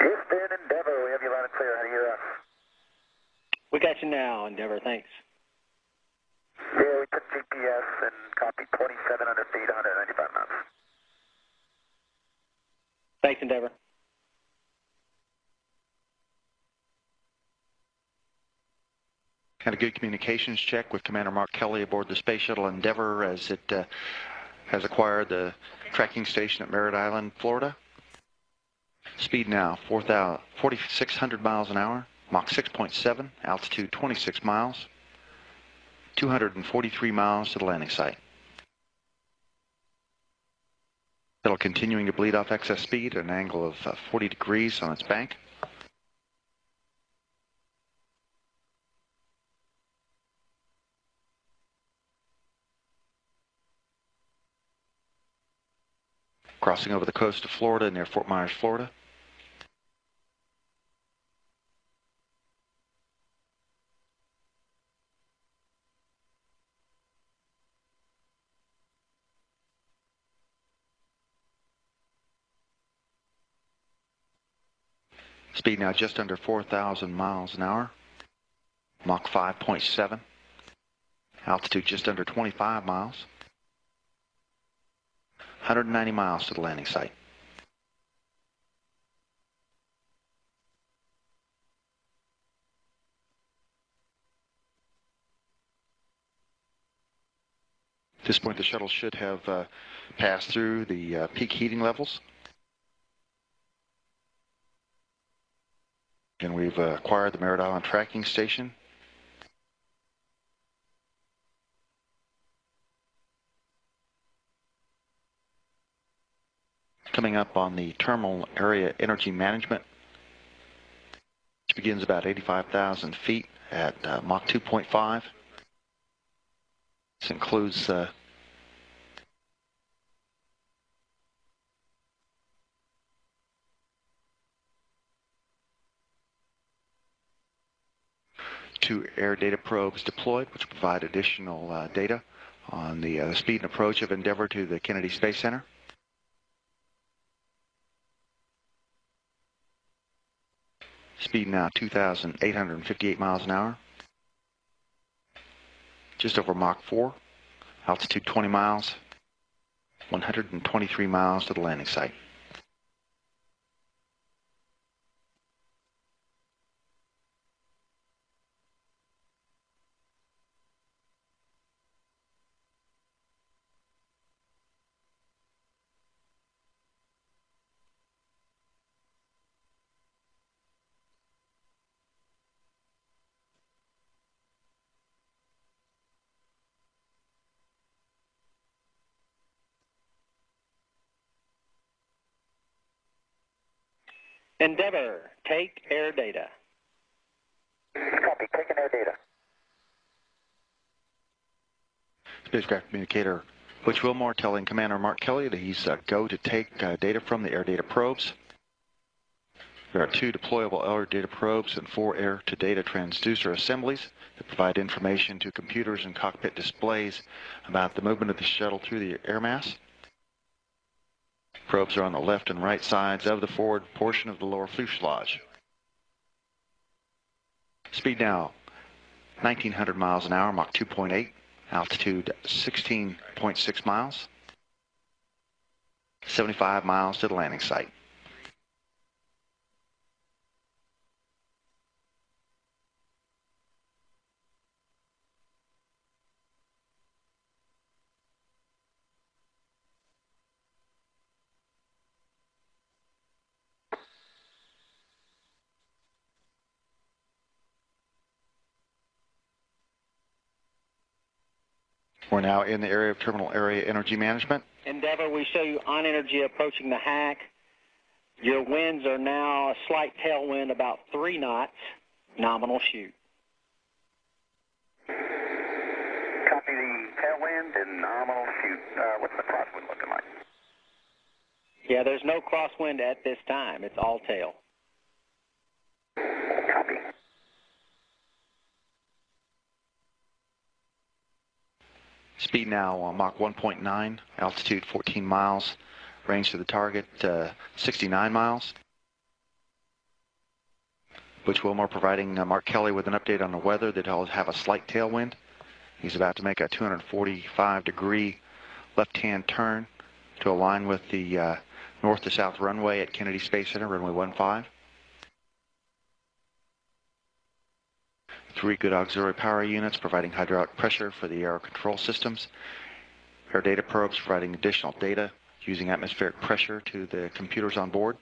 Houston, Endeavour, we have you loud and clear. How do you hear us? We got you now, Endeavour. Thanks. Yeah, we took GPS and copied 2,700 feet, 195 knots. Thanks, Endeavour. Had a good communications check with Commander Mark Kelly aboard the Space Shuttle Endeavour as it has acquired the tracking station at Merritt Island, Florida. Speed now 4,600 miles an hour, Mach 6.7, altitude 26 miles, 243 miles to the landing site. Shuttle continuing to bleed off excess speed at an angle of 40 degrees on its bank. Crossing over the coast of Florida near Fort Myers, Florida. Speed now just under 4,000 miles an hour, Mach 5.7, altitude just under 25 miles, 190 miles to the landing site. At this point, the shuttle should have passed through the peak heating levels. And we've acquired the Merritt Island tracking station. Coming up on the terminal area energy management, which begins about 85,000 feet at Mach 2.5. This includes two air data probes deployed, which provide additional data on the speed and approach of Endeavour to the Kennedy Space Center. Speed now 2,858 miles an hour. Just over Mach 4. Altitude 20 miles. 123 miles to the landing site. Endeavour, take air data. Copy, taking air data. Spacecraft communicator Butch Wilmore telling Commander Mark Kelly that he's go to take data from the air data probes. There are 2 deployable air data probes and 4 air-to-data transducer assemblies that provide information to computers and cockpit displays about the movement of the shuttle through the air mass. Probes are on the left and right sides of the forward portion of the lower fuselage. Speed now 1,900 miles an hour, Mach 2.8, altitude 16.6 miles, 75 miles to the landing site. We're now in the area of terminal area energy management. Endeavour, we show you on energy approaching the hack. Your winds are now a slight tailwind, about 3 knots, nominal shoot. Copy the tailwind and nominal shoot. What's the crosswind looking like? Yeah, there's no crosswind at this time. It's all tail. Copy. Speed now Mach 1.9, altitude 14 miles, range to the target 69 miles. Butch Wilmore providing Mark Kelly with an update on the weather that he'll have a slight tailwind. He's about to make a 245-degree left-hand turn to align with the north to south runway at Kennedy Space Center, runway 15. 3 good auxiliary power units providing hydraulic pressure for the aero control systems. Air data probes providing additional data using atmospheric pressure to the computers on board.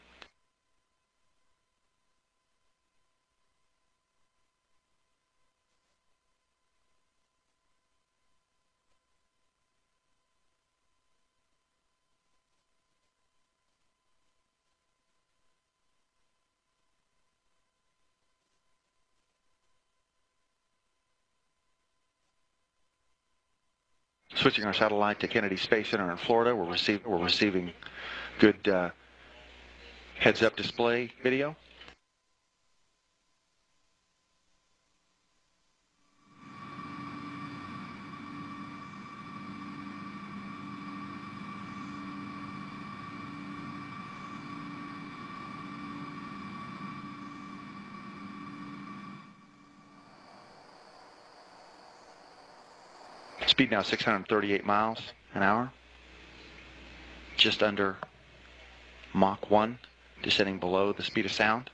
Switching our satellite to Kennedy Space Center in Florida, we're receiving good heads-up display video. Speed now 638 miles an hour, just under Mach 1, descending below the speed of sound.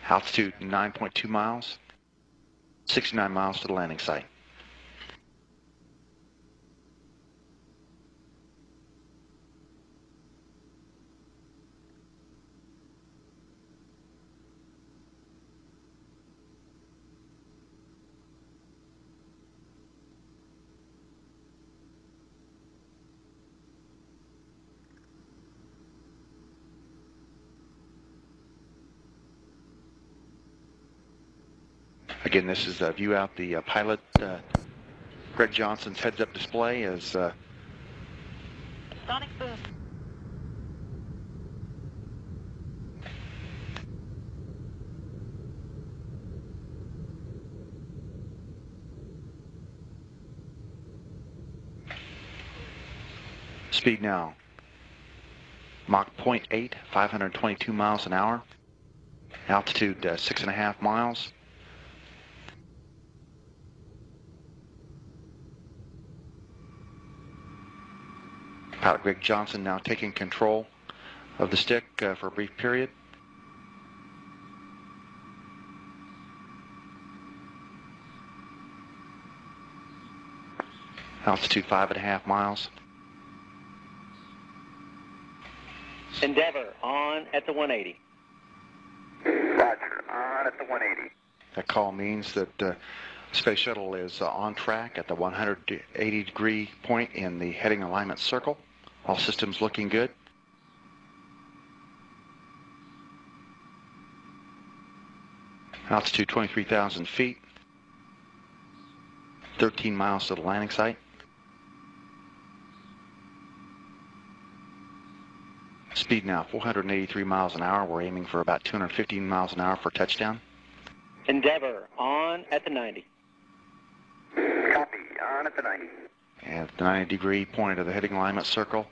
Altitude 9.2 miles, 69 miles to the landing site. Again, this is a view out the pilot, Greg Johnson's heads-up display as Sonic boom. speed now Mach 0.8, 522 miles an hour. Altitude 6.5 miles. Pilot Greg Johnson now taking control of the stick for a brief period. Altitude 5.5 miles. Endeavour on at the 180. Roger, on at the 180. That call means that Space Shuttle is on track at the 180-degree point in the heading alignment circle. All systems looking good. Altitude 23,000 feet. 13 miles to the landing site. Speed now 483 miles an hour. We're aiming for about 215 miles an hour for touchdown. Endeavour on at the 90. Copy, on at the 90. At the 90-degree point of the heading alignment circle,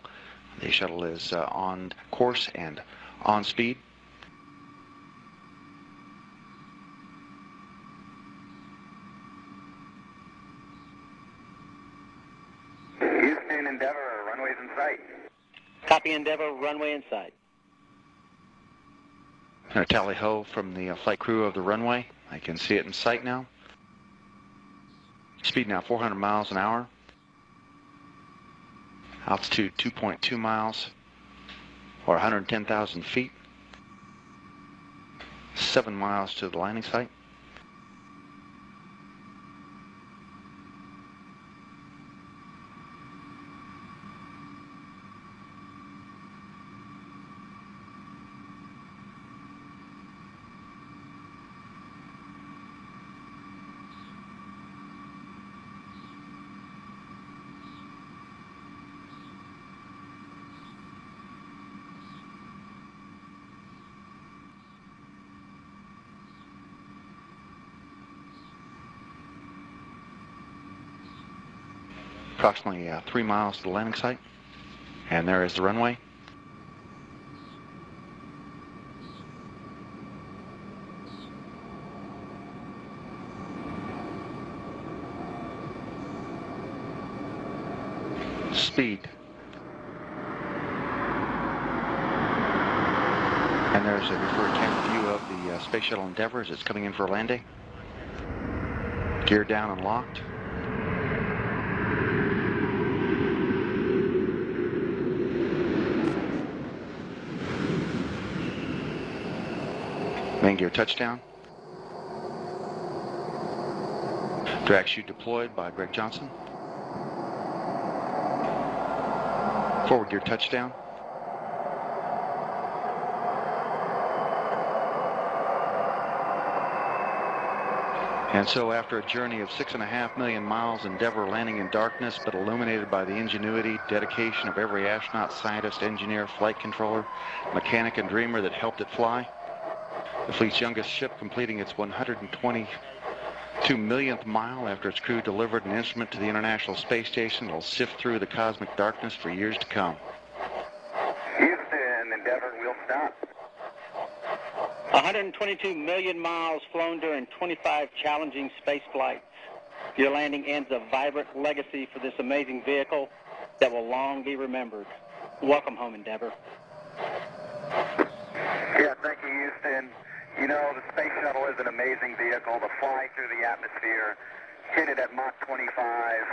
the shuttle is on course and on speed. Houston, Endeavour, runways in sight. Copy, Endeavour, runway in sight. And a tally-ho from the flight crew of the runway. I can see it in sight now. Speed now 400 miles an hour. Altitude 2.2 miles, or 110,000 feet. 7 miles to the landing site. Approximately 3 miles to the landing site. And there is the runway. speed. And there's a referred camera view of the Space Shuttle Endeavour as it's coming in for landing. Gear down and locked. Main gear touchdown. Drag chute deployed by Greg Johnson. Forward gear touchdown. And so after a journey of 6.5 million miles, Endeavour landing in darkness, but illuminated by the ingenuity, dedication of every astronaut, scientist, engineer, flight controller, mechanic, and dreamer that helped it fly. The fleet's youngest ship completing its 122 millionth mile after its crew delivered an instrument to the International Space Station that will sift through the cosmic darkness for years to come. Houston, Endeavour, we'll stop. 122 million miles flown during 25 challenging space flights. Your landing ends a vibrant legacy for this amazing vehicle that will long be remembered. Welcome home, Endeavour. Yeah, thank you, Houston. You know, the Space Shuttle is an amazing vehicle to fly through the atmosphere, hit it at Mach 25,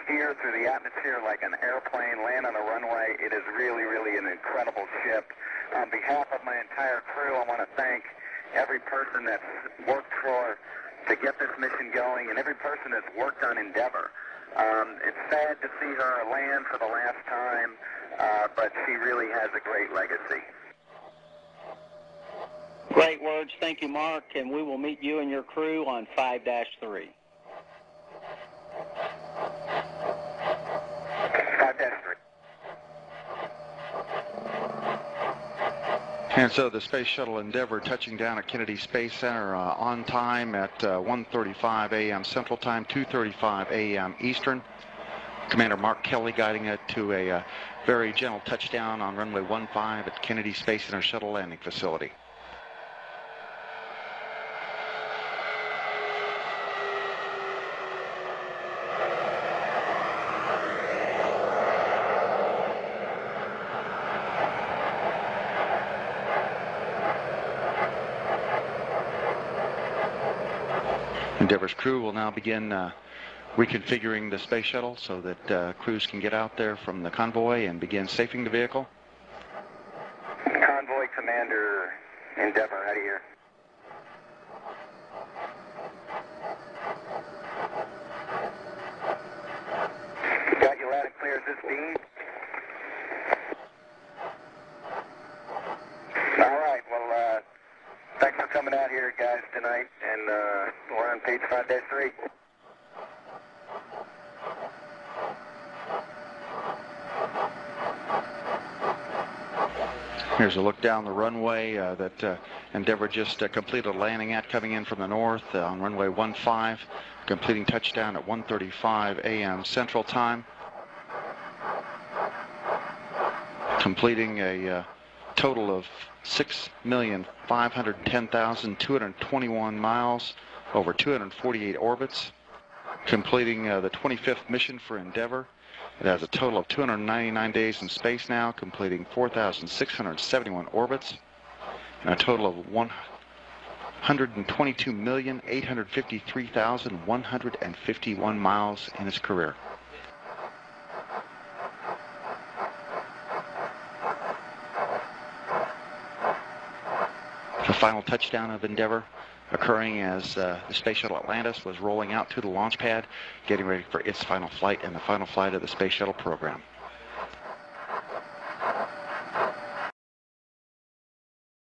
steer through the atmosphere like an airplane, land on a runway. It is really, really an incredible ship. On behalf of my entire crew, I want to thank every person that's worked to get this mission going, and every person that's worked on Endeavour. It's sad to see her land for the last time, but she really has a great legacy. Great words. Thank you, Mark, and we will meet you and your crew on 5-3. 5-3. And so the Space Shuttle Endeavour touching down at Kennedy Space Center on time at 1:35 a.m. Central Time, 2:35 a.m. Eastern. Commander Mark Kelly guiding it to a very gentle touchdown on runway 15 at Kennedy Space Center Shuttle Landing Facility. Endeavour's crew will now begin reconfiguring the space shuttle so that crews can get out there from the convoy and begin safing the vehicle. Convoy Commander Endeavour, out of here. Got you loud and clear. Is this Dean? All right, well, thanks for coming out here, guys, tonight, and we're on page 5-3. Here's a look down the runway that Endeavour just completed a landing at, coming in from the north on runway 15, completing touchdown at 1:35 a.m. Central Time, completing a total of 6,510,221 miles over 248 orbits, completing the 25th mission for Endeavour. It has a total of 299 days in space now, completing 4,671 orbits, and a total of 122,853,151 miles in its career. The final touchdown of Endeavour occurring as the Space Shuttle Atlantis was rolling out to the launch pad, getting ready for its final flight and the final flight of the Space Shuttle program.